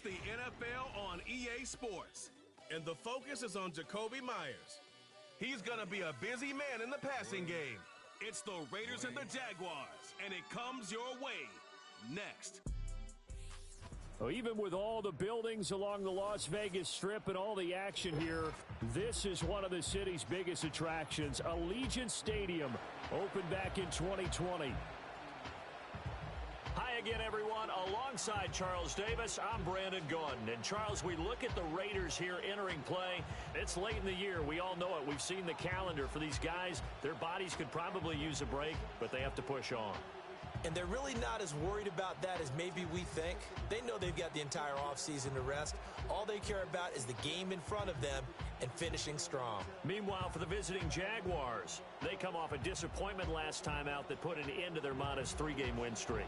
It's the NFL on EA Sports, and the focus is on Jakobi Meyers. He's going to be a busy man in the passing game. It's the Raiders and the Jaguars, and it comes your way next. Well, even with all the buildings along the Las Vegas Strip and all the action here, this is one of the city's biggest attractions. Allegiant Stadium opened back in 2020. Hi again, everyone. Alongside Charles Davis, I'm Brandon Gaudin. And, Charles, we look at the Raiders here entering play. It's late in the year. We all know it. We've seen the calendar for these guys. Their bodies could probably use a break, but they have to push on. And they're really not as worried about that as maybe we think. They know they've got the entire offseason to rest. All they care about is the game in front of them and finishing strong. Meanwhile, for the visiting Jaguars, they come off a disappointment last time out that put an end to their modest 3-game win streak.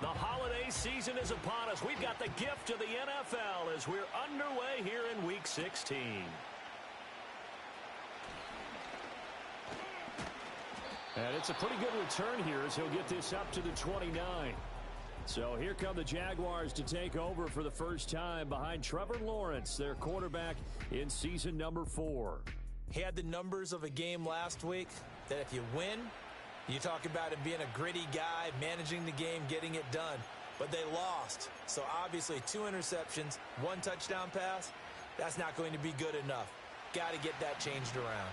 The holiday season is upon us. We've got the gift of the NFL as we're underway here in Week 16. And it's a pretty good return here as he'll get this up to the 29. So here come the Jaguars to take over for the first time behind Trevor Lawrence, their quarterback in season number 4. He had the numbers of a game last week that if you win, you talk about him being a gritty guy, managing the game, getting it done. But they lost. So obviously 2 interceptions, 1 touchdown pass, that's not going to be good enough. Got to get that changed around.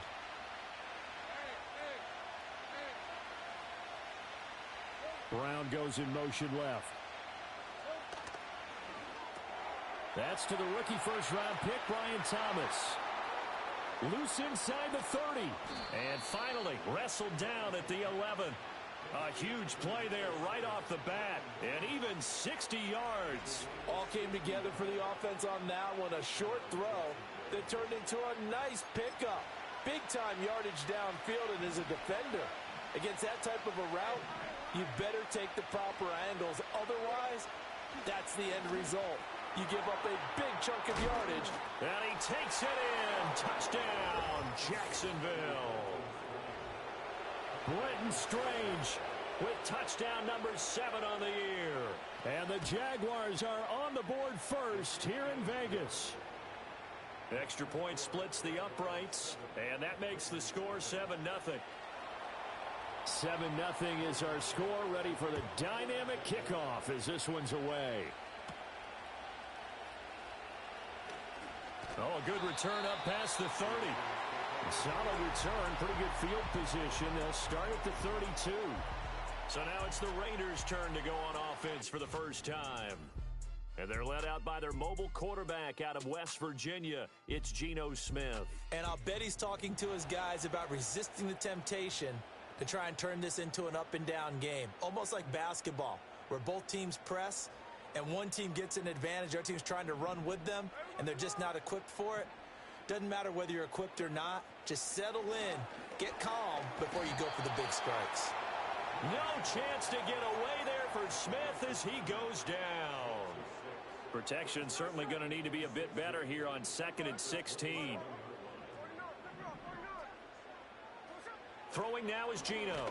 Brown goes in motion left. That's to the rookie first-round pick, Brian Thomas. Loose inside the 30. And finally wrestled down at the 11. A huge play there right off the bat. And even 60 yards. All came together for the offense on that one. A short throw that turned into a nice pickup. Big-time yardage downfield, and as a defender, against that type of a route, you better take the proper angles. Otherwise, that's the end result. You give up a big chunk of yardage. And he takes it in. Touchdown, Jacksonville. Brenton Strange with touchdown number 7 on the year. And the Jaguars are on the board first here in Vegas. Extra point splits the uprights, and that makes the score 7-0. 7-0 is our score, ready for the dynamic kickoff as this one's away. Oh, a good return up past the 30. Solid return, pretty good field position. They'll start at the 32. So now it's the Raiders' turn to go on offense for the first time. And they're led out by their mobile quarterback out of West Virginia. It's Geno Smith. And I'll bet he's talking to his guys about resisting the temptation to try and turn this into an up-and-down game. Almost like basketball, where both teams press, and one team gets an advantage, our team's trying to run with them, and they're just not equipped for it. Doesn't matter whether you're equipped or not. Just settle in, get calm before you go for the big strikes. No chance to get away there for Smith as he goes down. Protection certainly going to need to be a bit better here on 2nd and 16. Throwing now is Geno.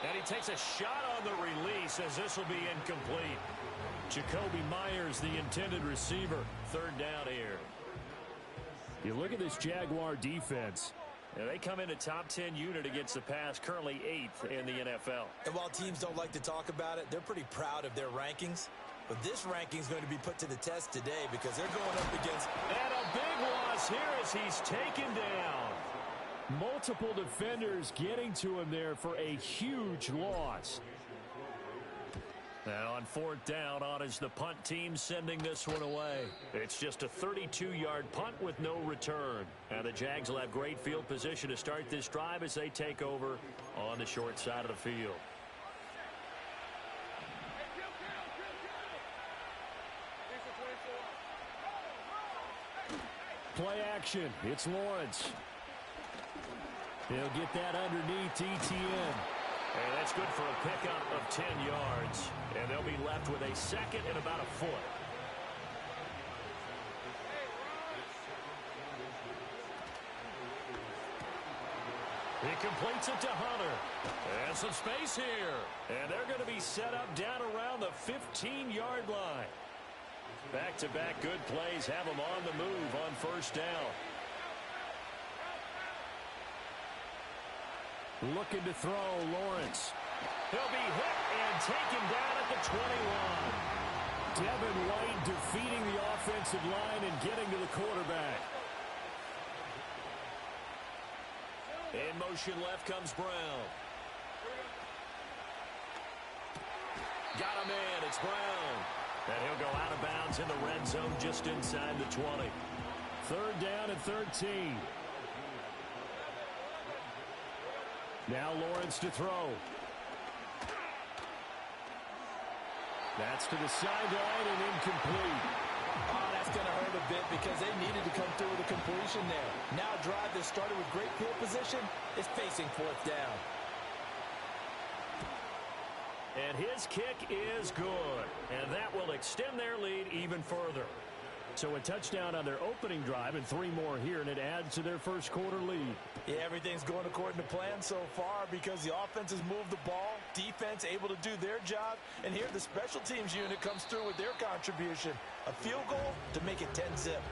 And he takes a shot on the release as this will be incomplete. Jakobi Meyers, the intended receiver. 3rd down here. You look at this Jaguar defense. Yeah, they come in a top 10 unit against the pass, currently 8th in the NFL. And while teams don't like to talk about it, they're pretty proud of their rankings. But this ranking is going to be put to the test today because they're going up against... And a big loss here as he's taken down. Multiple defenders getting to him there for a huge loss. Now on 4th down, on is the punt team sending this one away. It's just a 32-yard punt with no return. Now the Jags will have great field position to start this drive as they take over on the short side of the field. Play action. It's Lawrence. He'll get that underneath Etienne. And that's good for a pickup of 10 yards. And they'll be left with a 2nd and about a foot. He completes it to Hunter. And some space here. And they're going to be set up down around the 15-yard line. Back-to-back good plays have them on the move on first down. Looking to throw, Lawrence. He'll be hit and taken down at the 21. Devin White defeating the offensive line and getting to the quarterback. In motion left comes Brown. Got him in. It's Brown. And he'll go out of bounds in the red zone just inside the 20. Third down and 13. Now Lawrence to throw. That's to the sideline and incomplete. Oh, that's going to hurt a bit because they needed to come through with a completion there. Now a drive that started with great field position is facing fourth down. And his kick is good. And that will extend their lead even further. So a touchdown on their opening drive and 3 more here, and it adds to their first quarter lead. Yeah, everything's going according to plan so far because the offense has moved the ball, defense able to do their job, and here the special teams unit comes through with their contribution. A field goal to make it 10-zip.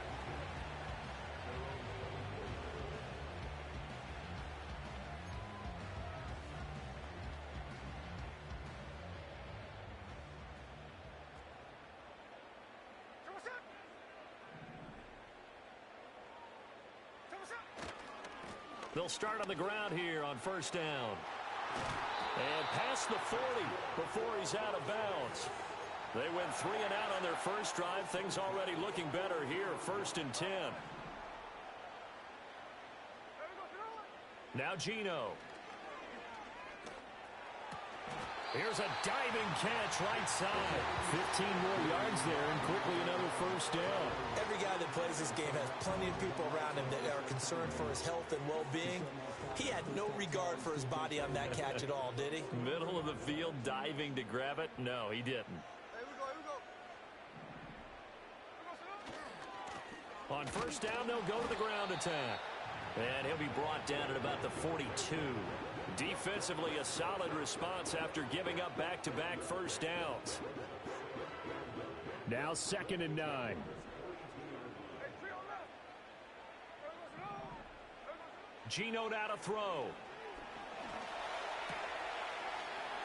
They'll start on the ground here on first down. And past the 40 before he's out of bounds. They went 3 and out on their first drive. Things already looking better here, first and 10. Now Geno. Here's a diving catch right side. 15 more yards there and quickly another first down. Every guy that plays this game has plenty of people around him that are concerned for his health and well-being. He had no regard for his body on that catch at all, did he? Middle of the field diving to grab it? No, he didn't. On first down, they'll go to the ground attack. And he'll be brought down at about the 42. Defensively, a solid response after giving up back-to-back first downs. Now 2nd and 9. Geno now to throw.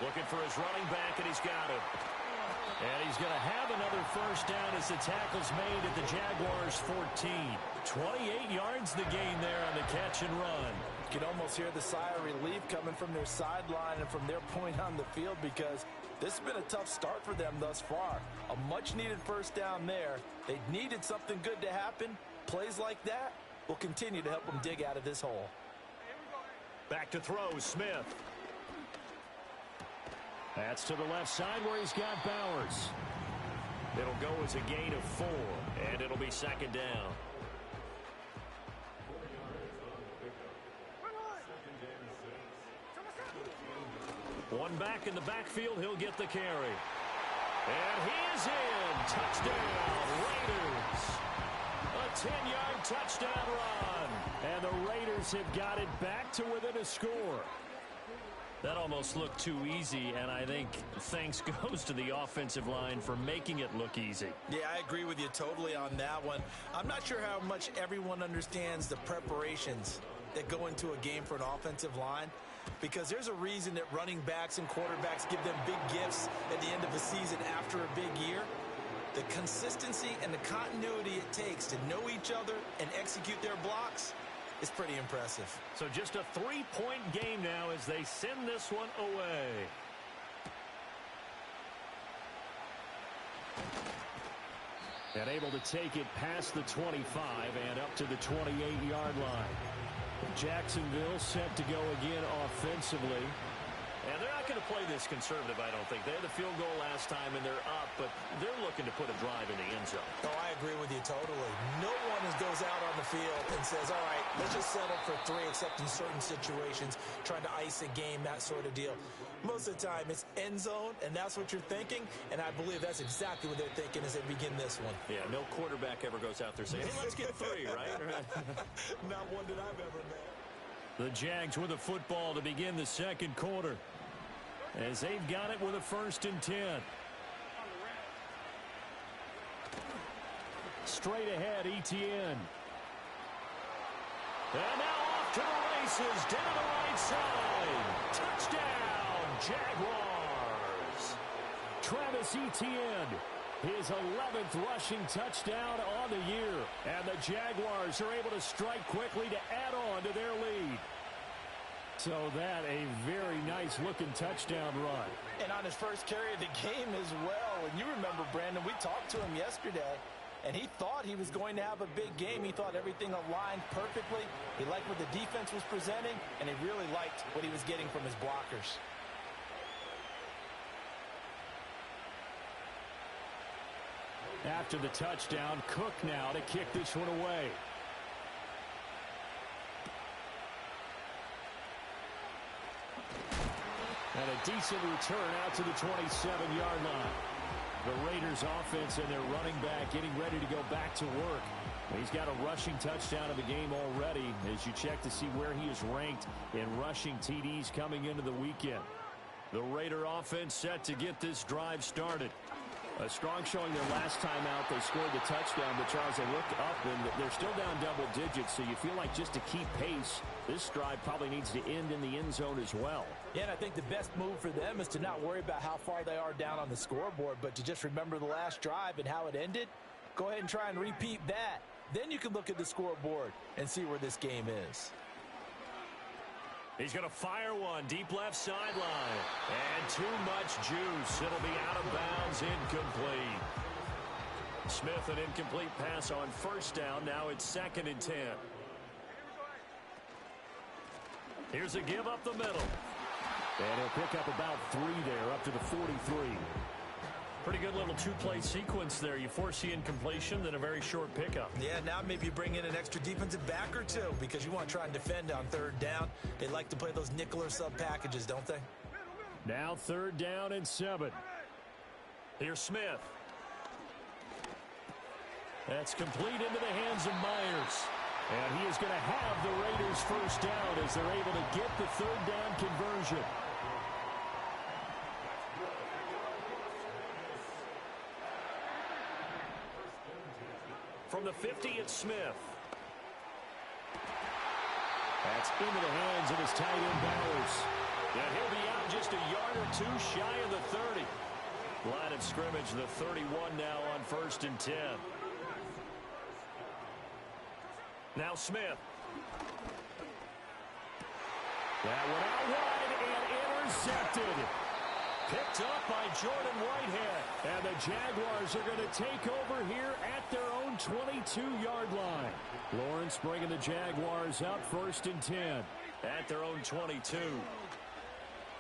Looking for his running back, and he's got him. And he's going to have another first down as the tackle's made at the Jaguars' 14. 28 yards the gain there on the catch and run. You can almost hear the sigh of relief coming from their sideline and from their point on the field because this has been a tough start for them thus far. A much-needed first down there. They needed something good to happen. Plays like that will continue to help them dig out of this hole. Back to throw, Smith. That's to the left side where he's got Bowers. It'll go as a gain of 4, and it'll be second down. One back in the backfield, he'll get the carry. And he is in. Touchdown, Raiders. A 10-yard touchdown run. And the Raiders have got it back to within a score. That almost looked too easy, and I think thanks goes to the offensive line for making it look easy. Yeah, I agree with you totally on that one. I'm not sure how much everyone understands the preparations that go into a game for an offensive line, because there's a reason that running backs and quarterbacks give them big gifts at the end of a season after a big year. The consistency and the continuity it takes to know each other and execute their blocks is pretty impressive. So just a 3-point game now as they send this one away. And able to take it past the 25 and up to the 28-yard line. Jacksonville set to go again offensively. And they're not going to play this conservative, I don't think. They had the field goal last time, and they're up, but they're looking to put a drive in the end zone. Oh, I agree with you totally. No one goes out on the field and says, all right, let's just settle for 3, except in certain situations, trying to ice a game, that sort of deal. Most of the time, it's end zone, and that's what you're thinking, and I believe that's exactly what they're thinking as they begin this one. Yeah, no quarterback ever goes out there saying, hey, let's get 3, right? Not one that I've ever met. The Jags with a football to begin the second quarter, as they've got it with a 1st and 10. Straight ahead, Etienne. And now off to the races, down the right side. Touchdown, Jaguars. Travis Etienne, his 11th rushing touchdown on the year. And the Jaguars are able to strike quickly to add on to their lead. So that a very nice-looking touchdown run. And on his first carry of the game as well. And you remember, Brandon, we talked to him yesterday, and he thought he was going to have a big game. He thought everything aligned perfectly. He liked what the defense was presenting, and he really liked what he was getting from his blockers. After the touchdown, Cook now to kick this one away. And a decent return out to the 27-yard line. The Raiders offense and their running back getting ready to go back to work. He's got a rushing touchdown of the game already as you check to see where he is ranked in rushing TDs coming into the weekend. The Raider offense set to get this drive started. A strong showing their last time out. They scored the touchdown, but Charles, they look up and they're still down double digits, so you feel like just to keep pace, this drive probably needs to end in the end zone as well. Yeah, and I think the best move for them is to not worry about how far they are down on the scoreboard, but to just remember the last drive and how it ended. Go ahead and try and repeat that. Then you can look at the scoreboard and see where this game is. He's going to fire one deep left sideline. And too much juice. It'll be out of bounds, incomplete. Smith, an incomplete pass on 1st down. Now it's 2nd and 10. Here's a give up the middle. And he'll pick up about 3 there, up to the 43. Pretty good little two-play sequence there. You force the incompletion, then a very short pickup. Yeah, now maybe you bring in an extra defensive back or two because you want to try and defend on 3rd down. They like to play those nickel or sub packages, don't they? Now 3rd down and 7. Here's Smith. That's complete into the hands of Myers. And he is going to have the Raiders 1st down as they're able to get the 3rd down conversion. From the 50, it's Smith. That's into the hands of his tight end, Bowers. And he'll be out just a yard or 2 shy of the 30. Line of scrimmage, the 31 now on 1st and 10. Now Smith. That one out wide and intercepted. Picked up by Jordan Whitehead. And the Jaguars are going to take over here at their own 22-yard line. Lawrence bringing the Jaguars up 1st and 10. At their own 22.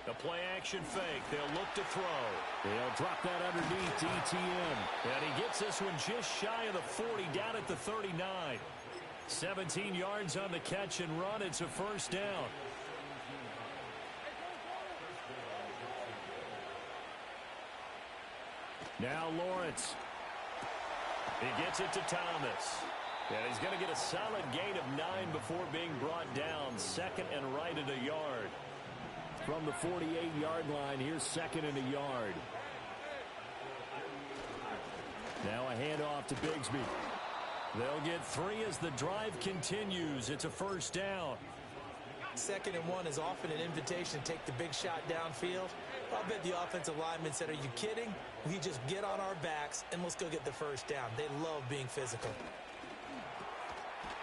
The play action fake. They'll look to throw. They'll drop that underneath to Etienne. And he gets this one just shy of the 40, down at the 39. 17 yards on the catch and run. It's a 1st down. Now Lawrence. He gets it to Thomas. And he's going to get a solid gain of 9 before being brought down. 2nd and right at a yard. From the 48-yard line, here's 2nd and a yard. Now a handoff to Bigsby. They'll get 3 as the drive continues. It's a 1st down. 2nd and 1 is often an invitation to take the big shot downfield. I'll bet the offensive lineman said, are you kidding? We just get on our backs and let's go get the 1st down. They love being physical.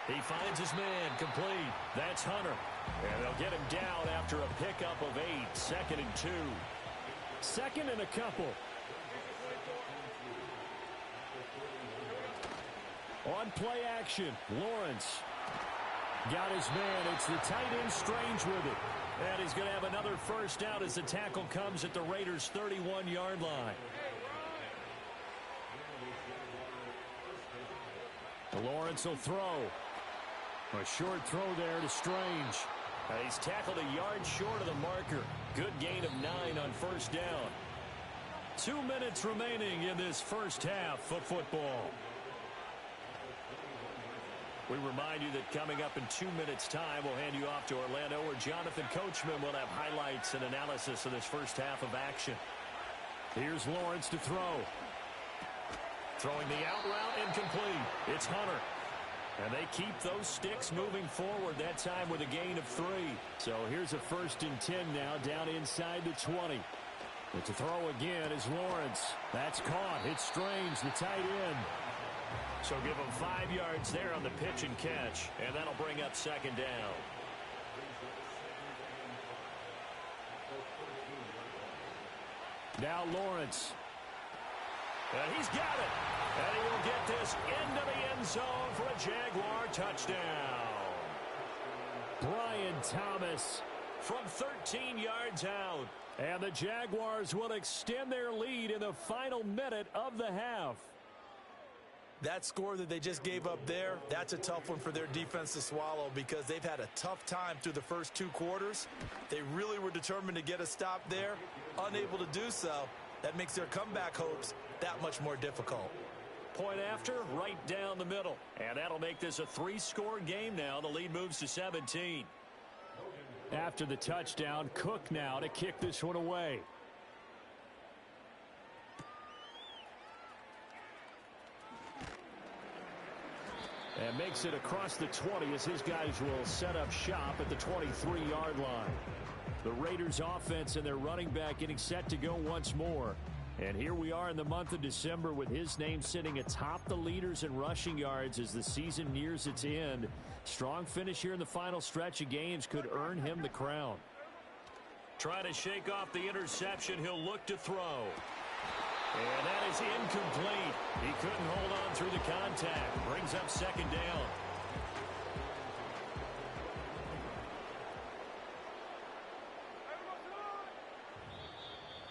He finds his man complete. That's Hunter. And they'll get him down after a pickup of 8. 2nd and 2. 2nd and a couple. On play action, Lawrence got his man. It's the tight end Strange with it. And he's going to have another 1st down as the tackle comes at the Raiders' 31-yard line. Lawrence will throw. A short throw there to Strange. He's tackled a yard short of the marker. Good gain of 9 on 1st down. 2 minutes remaining in this 1st half of football. We remind you that coming up in 2 minutes' time, we'll hand you off to Orlando, where Jonathan Coachman will have highlights and analysis of this first half of action. Here's Lawrence to throw. Throwing the out route, incomplete. It's Hunter. And they keep those sticks moving forward, that time with a gain of 3. So here's a 1st and 10 now, down inside the 20. But to throw again is Lawrence. That's caught. It's Strange, the tight end. So give him 5 yards there on the pitch and catch, and that'll bring up 2nd down. Now Lawrence. And he's got it. And he will get this into the end zone for a Jaguar touchdown. Brian Thomas from 13 yards out. And the Jaguars will extend their lead in the final minute of the half. That score that they just gave up there, that's a tough one for their defense to swallow because they've had a tough time through the first 2 quarters. They really were determined to get a stop there, unable to do so. That makes their comeback hopes that much more difficult. Point after, right down the middle. And that'll make this a 3-score game now. The lead moves to 17. After the touchdown, Cook now to kick this one away. And makes it across the 20 as his guys will set up shop at the 23-yard line. The Raiders offense and their running back getting set to go once more. And here we are in the month of December with his name sitting atop the leaders in rushing yards as the season nears its end. Strong finish here in the final stretch of games could earn him the crown. Trying to shake off the interception. He'll look to throw. And that is incomplete. He couldn't hold on through the contact. Brings up 2nd down.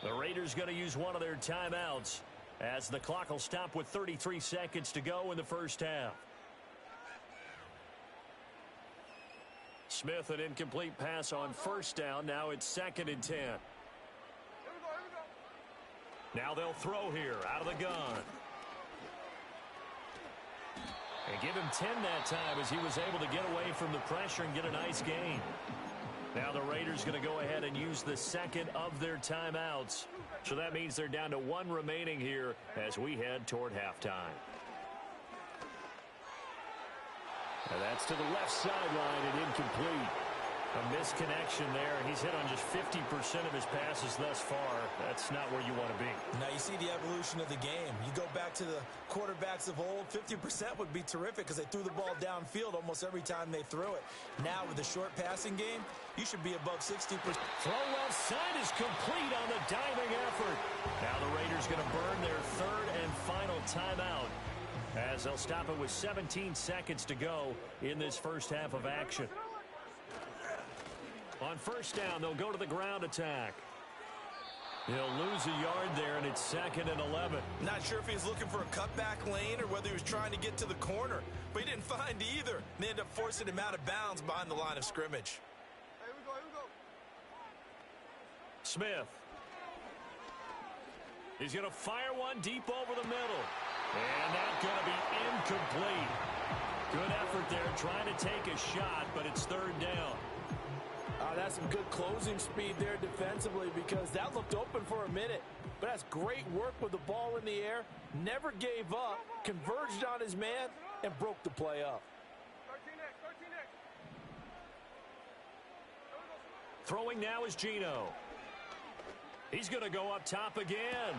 The Raiders going to use one of their timeouts as the clock will stop with 33 seconds to go in the first half. Smith, an incomplete pass on 1st down. Now it's 2nd and 10. Now they'll throw here out of the gun. And give him 10 that time as he was able to get away from the pressure and get a nice gain. Now the Raiders going to go ahead and use the 2nd of their timeouts. So that means they're down to 1 remaining here as we head toward halftime. And that's to the left sideline and incomplete. A misconnection there. He's hit on just 50% of his passes thus far. That's not where you want to be. Now you see the evolution of the game. You go back to the quarterbacks of old, 50% would be terrific because they threw the ball downfield almost every time they threw it. Now with the short passing game, you should be above 60%. Throw left side is complete on the diving effort. Now the Raiders going to burn their 3rd and final timeout as they'll stop it with 17 seconds to go in this first half of action. On 1st down, they'll go to the ground attack. He'll lose a yard there, and it's 2nd and 11. Not sure if he was looking for a cutback lane or whether he was trying to get to the corner, but he didn't find either. And they ended up forcing him out of bounds behind the line of scrimmage. Here we go. Smith. He's going to fire one deep over the middle. And that's going to be incomplete. Good effort there trying to take a shot, but it's 3rd down. That's some good closing speed there defensively because that looked open for a minute. But that's great work with the ball in the air. Never gave up, converged on his man, and broke the play up. 13X. Throwing now is Geno. He's going to go up top again.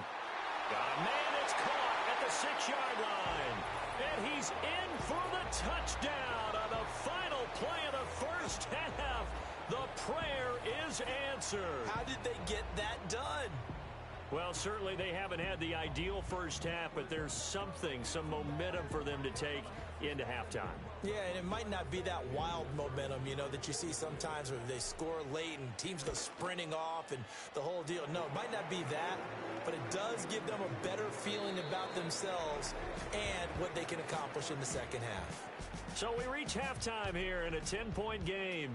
Got a man, it's caught at the 6-yard line. And he's in for the touchdown on the final play of the first half. The prayer is answered. How did they get that done? Well, certainly they haven't had the ideal first half, but there's some momentum for them to take into halftime. Yeah, and it might not be that wild momentum, that you see sometimes where they score late and teams go sprinting off and the whole deal. No, it might not be that, but it does give them a better feeling about themselves and what they can accomplish in the second half. So we reach halftime here in a 10-point game.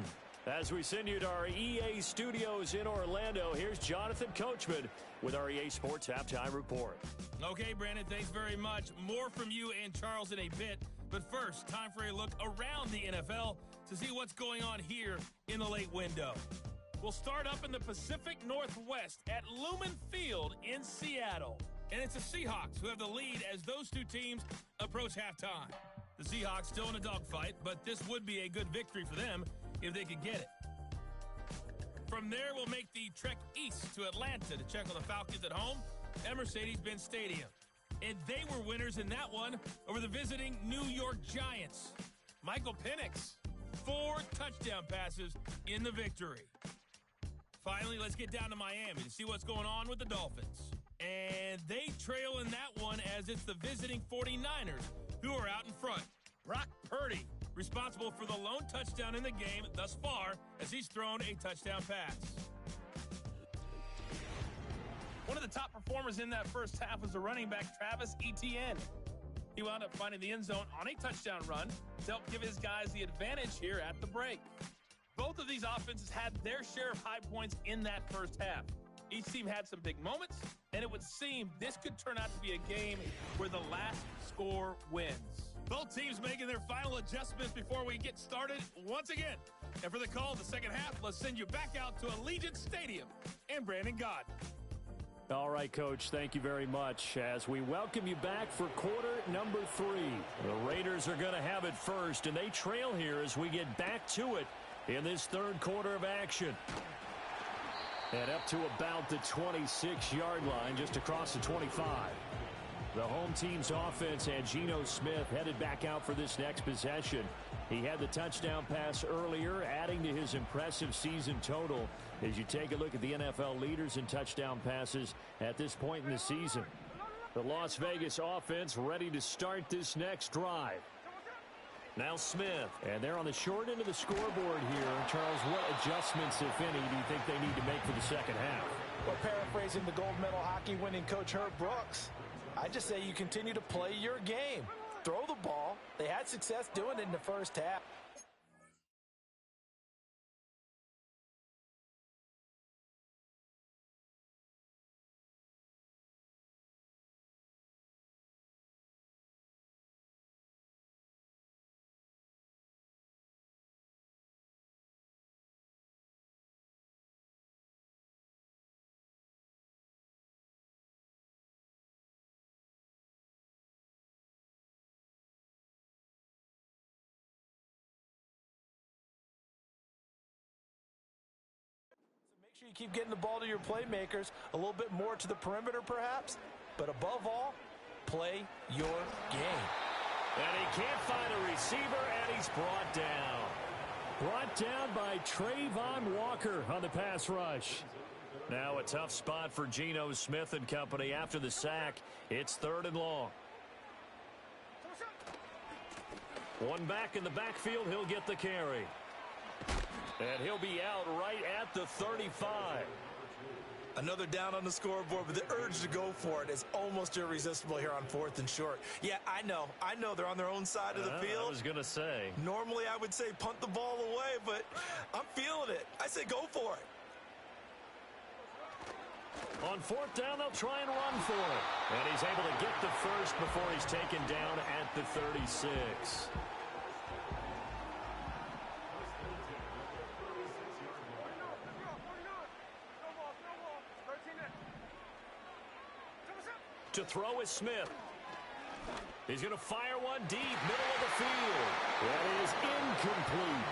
As we send you to our EA studios in Orlando, here's Jonathan Coachman with our EA Sports Halftime Report. Okay, Brandon, thanks very much. More from you and Charles in a bit. But first, time for a look around the NFL to see what's going on here in the late window. We'll start up in the Pacific Northwest at Lumen Field in Seattle. And it's the Seahawks who have the lead as those two teams approach halftime. The Seahawks still in a dogfight, but this would be a good victory for them if they could get it. From there, we'll make the trek east to Atlanta to check on the Falcons at home at Mercedes-Benz Stadium. And they were winners in that one over the visiting New York Giants. Michael Penix, 4 touchdown passes in the victory. Finally, let's get down to Miami to see what's going on with the Dolphins. And they trail in that one as it's the visiting 49ers who are out in front. Brock Purdy, responsible for the lone touchdown in the game thus far as he's thrown a touchdown pass. One of the top performers in that first half was the running back Travis Etienne. He wound up finding the end zone on a touchdown run to help give his guys the advantage here at the break. Both of these offenses had their share of high points in that first half. Each team had some big moments, and it would seem this could turn out to be a game where the last score wins. Both teams making their final adjustments before we get started once again. And for the call of the second half, let's send you back out to Allegiant Stadium and Brandon Gaudin. All right, Coach, thank you very much. As we welcome you back for quarter number 3. The Raiders are going to have it first, and they trail here as we get back to it in this third quarter of action. And up to about the 26-yard line, just across the 25. The home team's offense had Geno Smith headed back out for this next possession. He had the touchdown pass earlier, adding to his impressive season total as you take a look at the NFL leaders in touchdown passes at this point in the season. The Las Vegas offense ready to start this next drive. Now Smith, and they're on the short end of the scoreboard here. Charles, what adjustments, if any, do you think they need to make for the second half? Well, paraphrasing the gold medal hockey winning coach Herb Brooks, I just say you continue to play your game. Throw the ball. They had success doing it in the first half. Make sure you keep getting the ball to your playmakers, a little bit more to the perimeter perhaps, but above all, play your game. And he can't find a receiver, and he's brought down. Brought down by Trayvon Walker on the pass rush. Now a tough spot for Geno Smith and company after the sack. It's 3rd and long. One back in the backfield, he'll get the carry. And he'll be out right at the 35. Another down on the scoreboard, but the urge to go for it is almost irresistible here on 4th and short. Yeah, I know they're on their own side of the field. I was going to say. Normally I would say punt the ball away, but I'm feeling it. I say go for it. On 4th down, they'll try and run for it. And he's able to get the first before he's taken down at the 36. To throw is Smith. He's going to fire one deep, middle of the field. That is incomplete.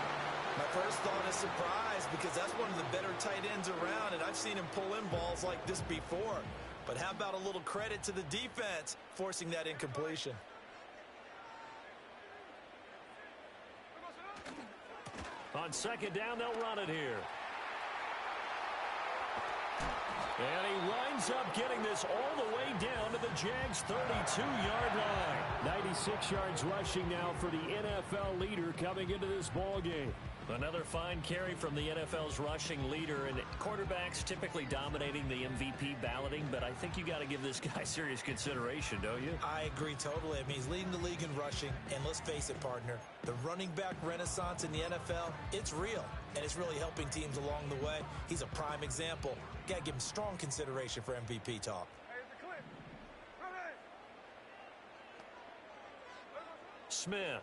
My first thought is surprise because that's one of the better tight ends around, and I've seen him pull in balls like this before. But how about a little credit to the defense forcing that incompletion? On 2nd down, they'll run it here. And he winds up getting this all the way down to the Jags' 32-yard line. 96 yards rushing now for the NFL leader coming into this ballgame. Another fine carry from the NFL's rushing leader, and quarterbacks typically dominating the MVP balloting, but I think you got to give this guy serious consideration, don't you? I agree totally. I mean, he's leading the league in rushing, and let's face it, partner, the running back renaissance in the NFL, it's real, and it's really helping teams along the way. He's a prime example. Got to give him strong consideration for MVP talk. Smith.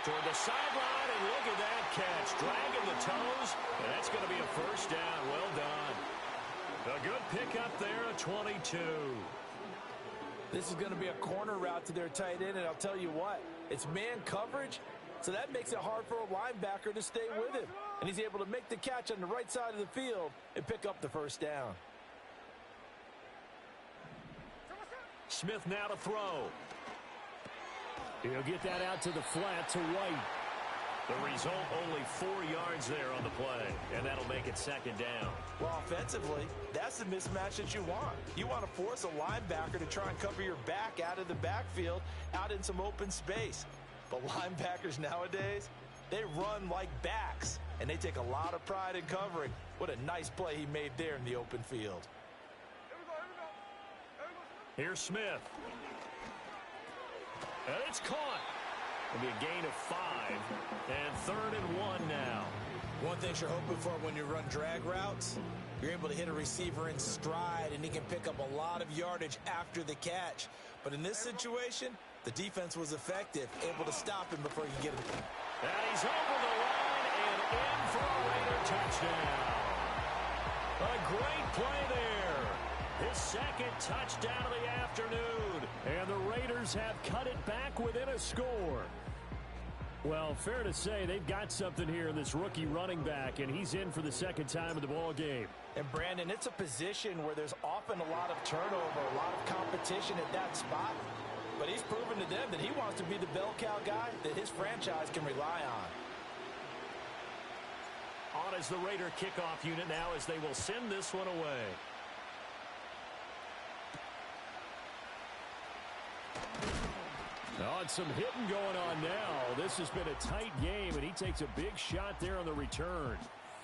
Toward the sideline, and look at that catch. Dragging the toes, and that's going to be a first down. Well done. A good pickup there, a 22. This is going to be a corner route to their tight end, and I'll tell you what, it's man coverage, so that makes it hard for a linebacker to stay with him. And he's able to make the catch on the right side of the field and pick up the first down. Smith now to throw. He'll get that out to the flat to White. The result, only 4 yards there on the play, and that'll make it second down. Well, offensively, that's the mismatch that you want. You want to force a linebacker to try and cover your back out of the backfield, out in some open space. But linebackers nowadays, they run like backs, and they take a lot of pride in covering. What a nice play he made there in the open field. Here's Smith. And it's caught. It'll be a gain of 5. And 3rd and 1 now. One thing you're hoping for when you run drag routes, you're able to hit a receiver in stride, and he can pick up a lot of yardage after the catch. But in this situation, the defense was effective, able to stop him before you get him. And he's over the line and in for a Raider touchdown. A great play there. His second touchdown of the afternoon. And the Raiders have cut it back within a score. Well, fair to say they've got something here in this rookie running back, and he's in for the second time in the ball game. And, Brandon, it's a position where there's often a lot of turnover, a lot of competition at that spot. But he's proven to them that he wants to be the bell cow guy that his franchise can rely on. On as the Raider kickoff unit now as they will send this one away. Oh, and some hitting going on now. This has been a tight game, and he takes a big shot there on the return.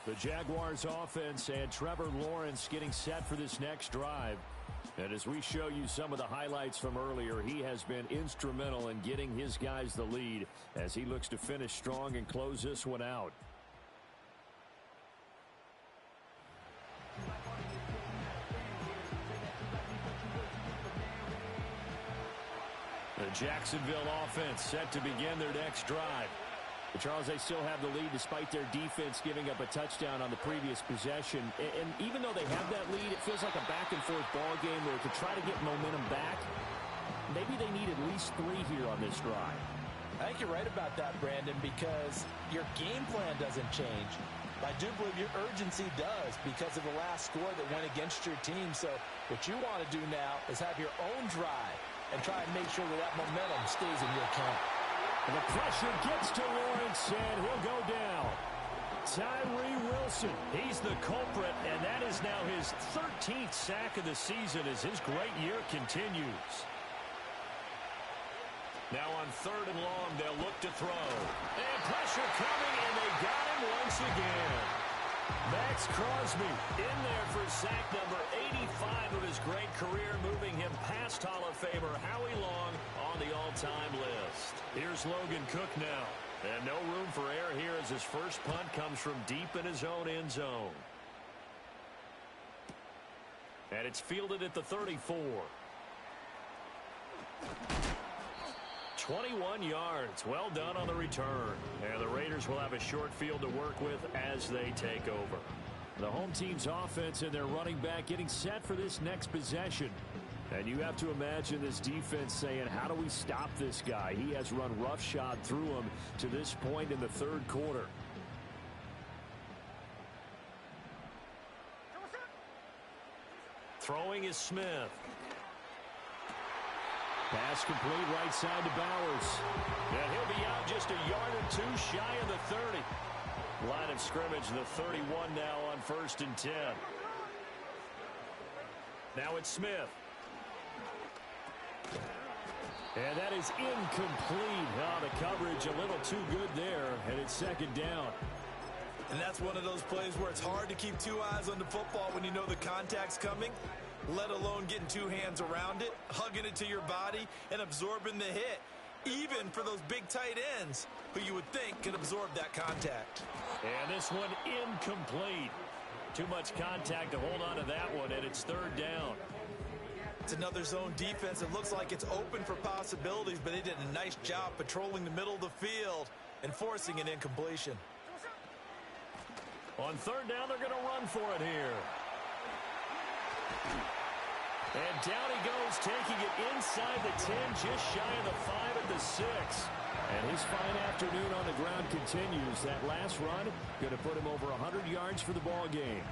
The Jaguars offense and Trevor Lawrence getting set for this next drive. And as we show you some of the highlights from earlier, he has been instrumental in getting his guys the lead as he looks to finish strong and close this one out. The Jacksonville offense set to begin their next drive. But Charles, they still have the lead despite their defense giving up a touchdown on the previous possession. And even though they have that lead, it feels like a back-and-forth ball game where to try to get momentum back, maybe they need at least 3 here on this drive. I think you're right about that, Brandon, because your game plan doesn't change. I do believe your urgency does because of the last score that went against your team. So what you want to do now is have your own drive and try and make sure that momentum stays in your camp. And the pressure gets to Lawrence, and he'll go down. Tyree Wilson. He's the culprit, and that is now his 13th sack of the season as his great year continues. Now on 3rd and long, they'll look to throw. And pressure coming, and they got him once again. Max Crosby in there for sack number 85 of his great career, moving him past Hall of Famer Howie Long on the all-time list. Here's Logan Cook now. And no room for error here as his first punt comes from deep in his own end zone. And it's fielded at the 34. 21 yards. Well done on the return. And the Raiders will have a short field to work with as they take over. The home team's offense and their running back getting set for this next possession. And you have to imagine this defense saying, how do we stop this guy? He has run roughshod through him to this point in the 3rd quarter. Throwing is Smith. Pass complete right side to Bowers. And he'll be out just a yard or 2 shy of the 30. Line of scrimmage, the 31 now on 1st and 10. Now it's Smith. And that is incomplete. Oh, the coverage a little too good there, and it's 2nd down. And that's one of those plays where it's hard to keep 2 eyes on the football when you know the contact's coming, let alone getting 2 hands around it, hugging it to your body, and absorbing the hit. Even for those big tight ends who you would think could absorb that contact. And this one incomplete. Too much contact to hold on to that one, and it's 3rd down. It's another zone defense. It looks like it's open for possibilities, but they did a nice job patrolling the middle of the field and forcing an incompletion. On third down, they're going to run for it here. And down he goes, taking it inside the 10, just shy of the 5 at the 6. And his fine afternoon on the ground continues. That last run going to put him over 100 yards for the ball game.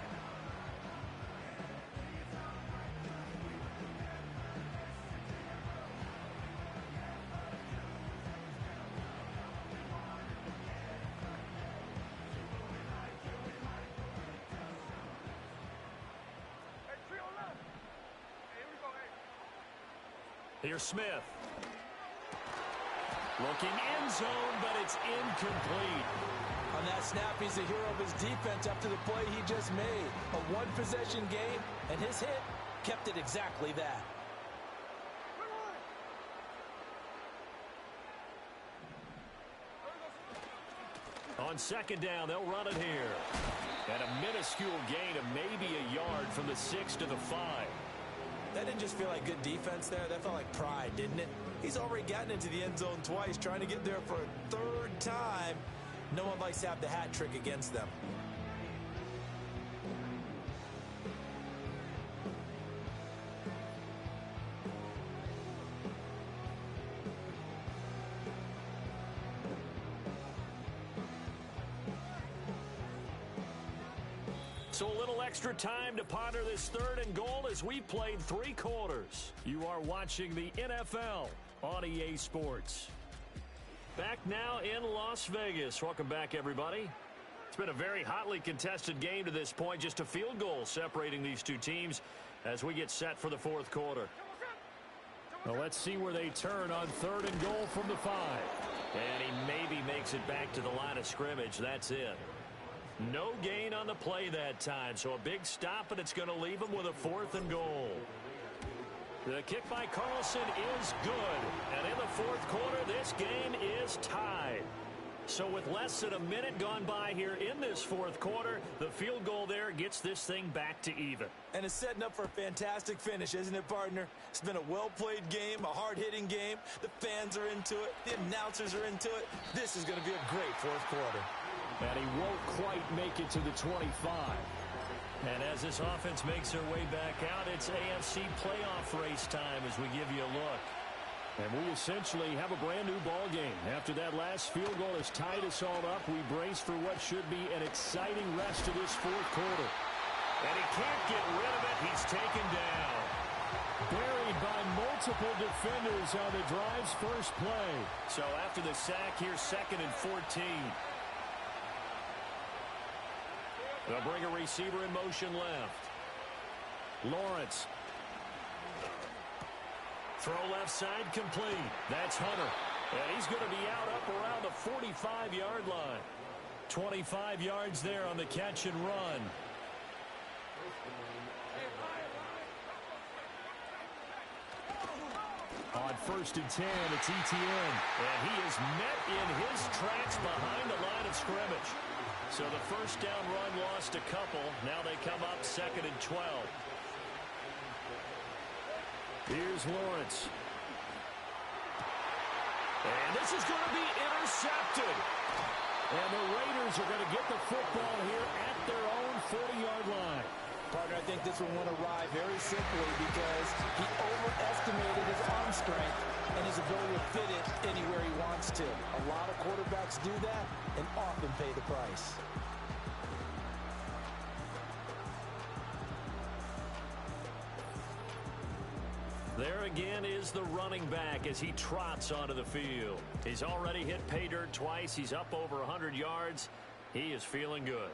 Here's Smith. Looking end zone, but it's incomplete. On that snap, he's the hero of his defense after the play he just made. A one-possession game, and his hit kept it exactly that. On second down, they'll run it here. And a minuscule gain of maybe a yard from the 6 to the 5. That didn't just feel like good defense there. That felt like pride, didn't it? He's already gotten into the end zone twice, trying to get there for a third time. No one likes to have the hat trick against them. So a little extra time to ponder this third and goal as we played 3 quarters. You are watching the NFL on EA Sports. Back now in Las Vegas. Welcome back, everybody. It's been a very hotly contested game to this point. Just a field goal separating these two teams as we get set for the fourth quarter. Well, let's see where they turn on third and goal from the 5. And he maybe makes it back to the line of scrimmage. That's it. No gain on the play that time, so a big stop, and it's going to leave him with a 4th and goal. The kick by Carlson is good, and in the fourth quarter, this game is tied. So with less than a minute gone by here in this fourth quarter, the field goal there gets this thing back to even. And it's setting up for a fantastic finish, isn't it, partner? It's been a well-played game, a hard-hitting game. The fans are into it. The announcers are into it. This is going to be a great fourth quarter. And he won't quite make it to the 25. And as this offense makes their way back out, it's AFC playoff race time as we give you a look. And we essentially have a brand-new ball game. After that last field goal has tied us all up, we brace for what should be an exciting rest of this fourth quarter. And he can't get rid of it. He's taken down. Buried by multiple defenders on the drive's first play. So after the sack, here's 2nd and 14. They'll bring a receiver in motion left. Lawrence. Throw left side complete. That's Hunter. And he's going to be out up around the 45-yard line. 25 yards there on the catch and run. On 1st and 10, it's ETN. And he is met in his tracks behind the line of scrimmage. So the first down run lost a couple. Now they come up 2nd and 12. Here's Lawrence. And this is going to be intercepted. And the Raiders are going to get the football here at their own 40-yard line. Partner, I think this one went awry very simply because he overestimated his arm strength and his ability to fit it anywhere he wants to. A lot of quarterbacks do that and often pay the price. There again is the running back as he trots onto the field. He's already hit pay dirt twice. He's up over 100 yards. He is feeling good.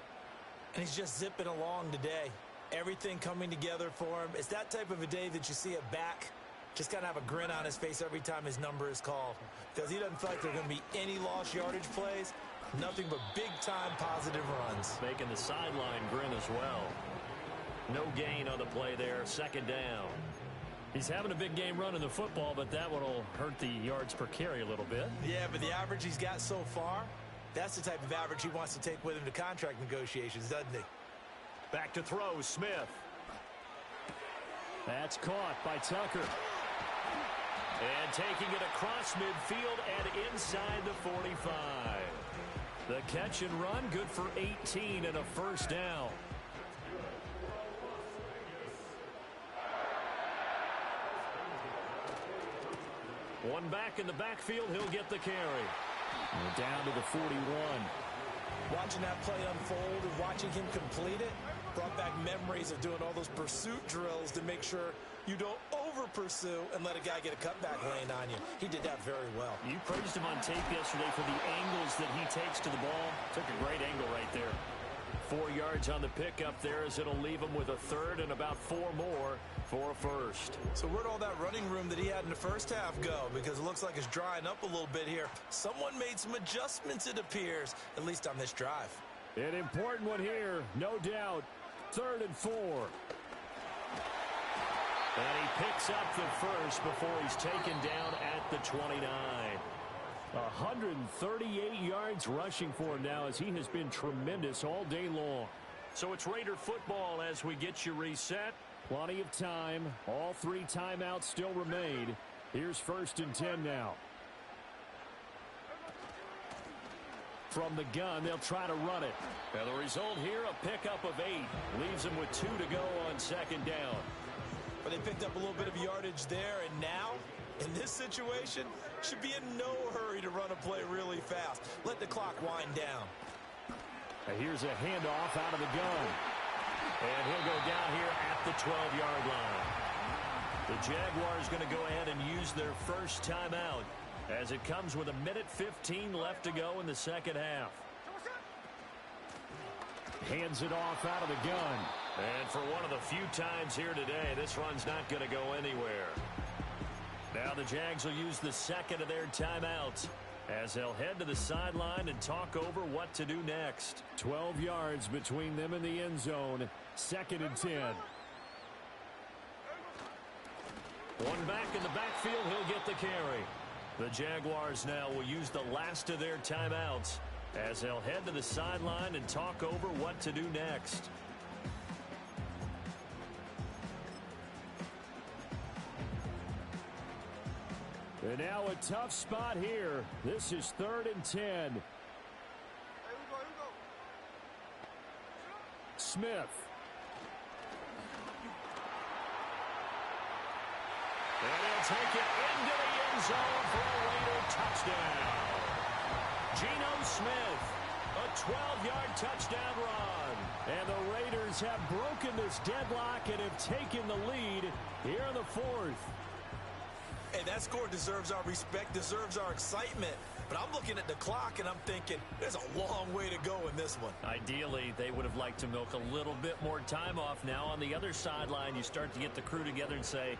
And he's just zipping along today. Everything coming together for him. It's that type of a day that you see a back just kind of have a grin on his face every time his number is called. Because he doesn't feel like there are going to be any lost yardage plays. Nothing but big-time positive runs. Making the sideline grin as well. No gain on the play there. 2nd down. He's having a big game running the football, but that one will hurt the yards per carry a little bit. Yeah, but the average he's got so far, that's the type of average he wants to take with him to contract negotiations, doesn't he? Back to throw, Smith. That's caught by Tucker. And taking it across midfield and inside the 45. The catch and run, good for 18 and a first down. One back in the backfield, he'll get the carry. And down to the 41. Watching that play unfold and watching him complete it brought back memories of doing all those pursuit drills to make sure you don't over-pursue and let a guy get a cutback lane on you. He did that very well. You praised him on tape yesterday for the angles that he takes to the ball. Took a great angle right there. 4 yards on the pickup there as it'll leave him with a third and about 4 more for a first. So where'd all that running room that he had in the first half go? Because it looks like it's drying up a little bit here. Someone made some adjustments, it appears, at least on this drive. An important one here, no doubt. 3rd and 4. And he picks up the first before he's taken down at the 29. 138 yards rushing for him now as he has been tremendous all day long. So it's Raider football as we get you reset. Plenty of time. All 3 timeouts still remain. Here's 1st and 10 now. From the gun, they'll try to run it. Now the result here, a pickup of 8. Leaves them with 2 to go on 2nd down. But they picked up a little bit of yardage there, and now, in this situation, should be in no hurry to run a play really fast. Let the clock wind down. Now here's a handoff out of the gun. And he'll go down here at the 12-yard line. The Jaguars going to go ahead and use their first timeout as it comes with 1:15 left to go in the second half. Hands it off out of the gun. And for one of the few times here today, this run's not going to go anywhere. Now the Jags will use the second of their timeouts as they'll head to the sideline and talk over what to do next. 12 yards between them and the end zone. 2nd and 10. One back in the backfield, he'll get the carry. The Jaguars now will use the last of their timeouts as they'll head to the sideline and talk over what to do next. And now a tough spot here. This is 3rd and 10. Here we go. Smith. And he'll take it into the end zone for a Raider touchdown. Geno Smith, a 12-yard touchdown run. And the Raiders have broken this deadlock and have taken the lead here in the 4th. Hey, that score deserves our respect, deserves our excitement. But I'm looking at the clock, and I'm thinking, there's a long way to go in this one. Ideally, they would have liked to milk a little bit more time off. Now on the other sideline, you start to get the crew together and say,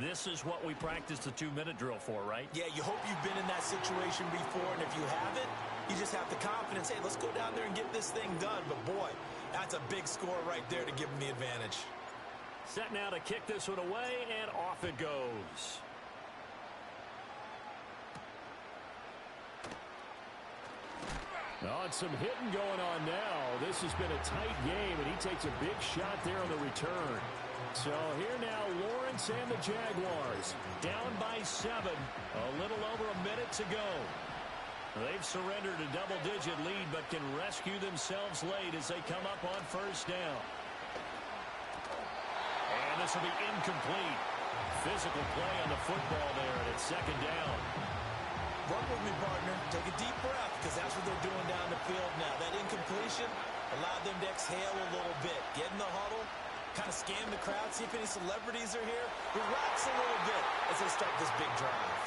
this is what we practiced the 2-minute drill for, right? Yeah, you hope you've been in that situation before, and if you haven't, you just have the confidence, hey, let's go down there and get this thing done. But, boy, that's a big score right there to give them the advantage. Set now to kick this one away, and off it goes. Oh, and some hitting going on now. This has been a tight game, and he takes a big shot there on the return. So here now, Lawrence and the Jaguars. Down by 7. A little over a minute to go. They've surrendered a double-digit lead, but can rescue themselves late as they come up on 1st down. And this will be incomplete. Physical play on the football there, and it's 2nd down. Work with me, partner. Take a deep breath, because that's what they're doing down the field now. That incompletion allowed them to exhale a little bit. Get in the huddle, kind of scan the crowd, see if any celebrities are here. Relax a little bit as they start this big drive.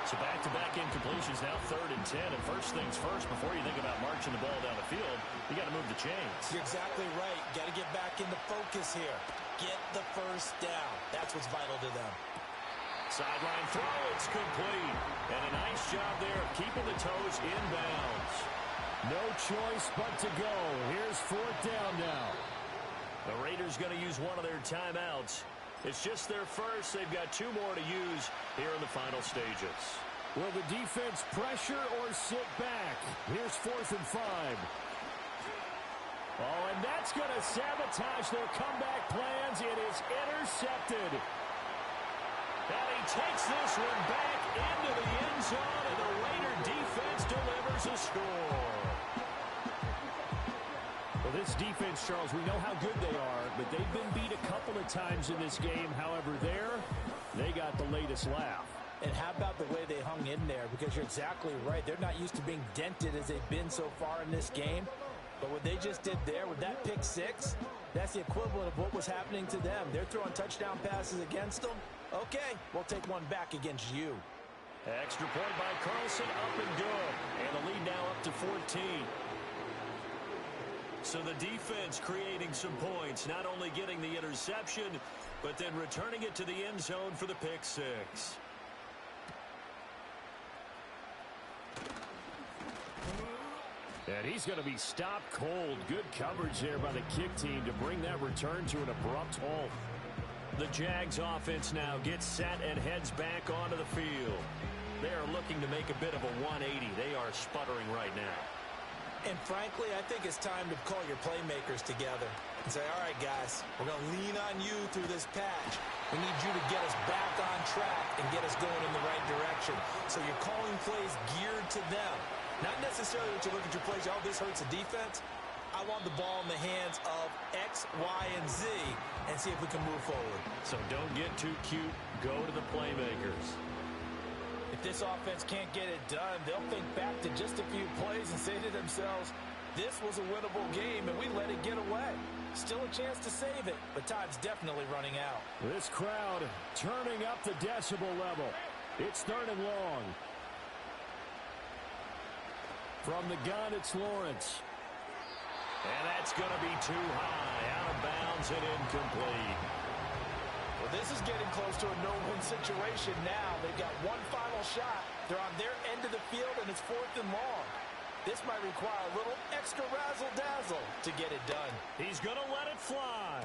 So back-to-back incompletions now, 3rd and 10. And first things first, before you think about marching the ball down the field, you got to move the chains. You're exactly right. Got to get back into focus here. Get the first down. That's what's vital to them. Sideline throw, it's complete. And a nice job there of keeping the toes in bounds. No choice but to go. Here's 4th down now. The Raiders going to use one of their timeouts. It's just their first. They've got 2 more to use here in the final stages. Will the defense pressure or sit back? Here's 4th and 5. Oh, and that's going to sabotage their comeback plans. It is intercepted. And he takes this one back into the end zone, and the Raider defense delivers a score. Well, this defense, Charles, we know how good they are, but they've been beat a couple of times in this game. However, they got the latest laugh. And how about the way they hung in there? Because you're exactly right. They're not used to being dented as they've been so far in this game. But what they just did there with that pick six, that's the equivalent of what was happening to them. They're throwing touchdown passes against them. Okay, we'll take one back against you. Extra point by Carlson, up and good. And the lead now up to 14. So the defense creating some points, not only getting the interception, but then returning it to the end zone for the pick six. And he's going to be stopped cold. Good coverage there by the kick team to bring that return to an abrupt halt. The Jags offense now gets set and heads back onto the field. They are looking to make a bit of a 180. They are sputtering right now. And frankly, I think it's time to call your playmakers together and say, all right, guys, we're going to lean on you through this patch. We need you to get us back on track and get us going in the right direction. So you're calling plays geared to them. Not necessarily that you look at your plays, oh, this hurts the defense. I want the ball in the hands of X, Y, and Z and see if we can move forward. So don't get too cute. Go to the playmakers. If this offense can't get it done, they'll think back to just a few plays and say to themselves, this was a winnable game and we let it get away. Still a chance to save it, but time's definitely running out. This crowd turning up the decibel level. It's 3rd and long. From the gun, it's Lawrence. And that's going to be too high. Out of bounds and incomplete. Well, this is getting close to a no-win situation now. They've got one final shot. They're on their end of the field, and it's 4th and long. This might require a little extra razzle-dazzle to get it done. He's going to let it fly.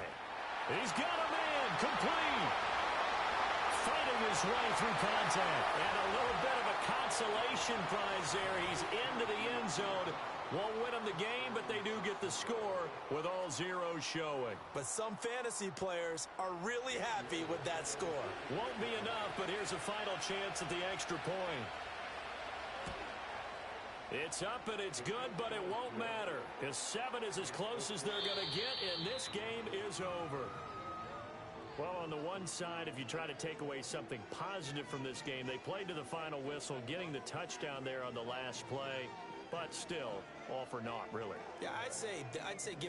He's got a man. Complete. Fighting his way through contact. And a little bit of a consolation prize there. He's into the end zone. Won't win them the game, but they do get the score with all zeros showing. But some fantasy players are really happy with that score. Won't be enough, but here's a final chance at the extra point. It's up and it's good, but it won't matter, because 7 is as close as they're going to get, and this game is over. Well, on the one side, if you try to take away something positive from this game, they played to the final whistle, getting the touchdown there on the last play. But still, all for naught, really. Yeah, I'd say give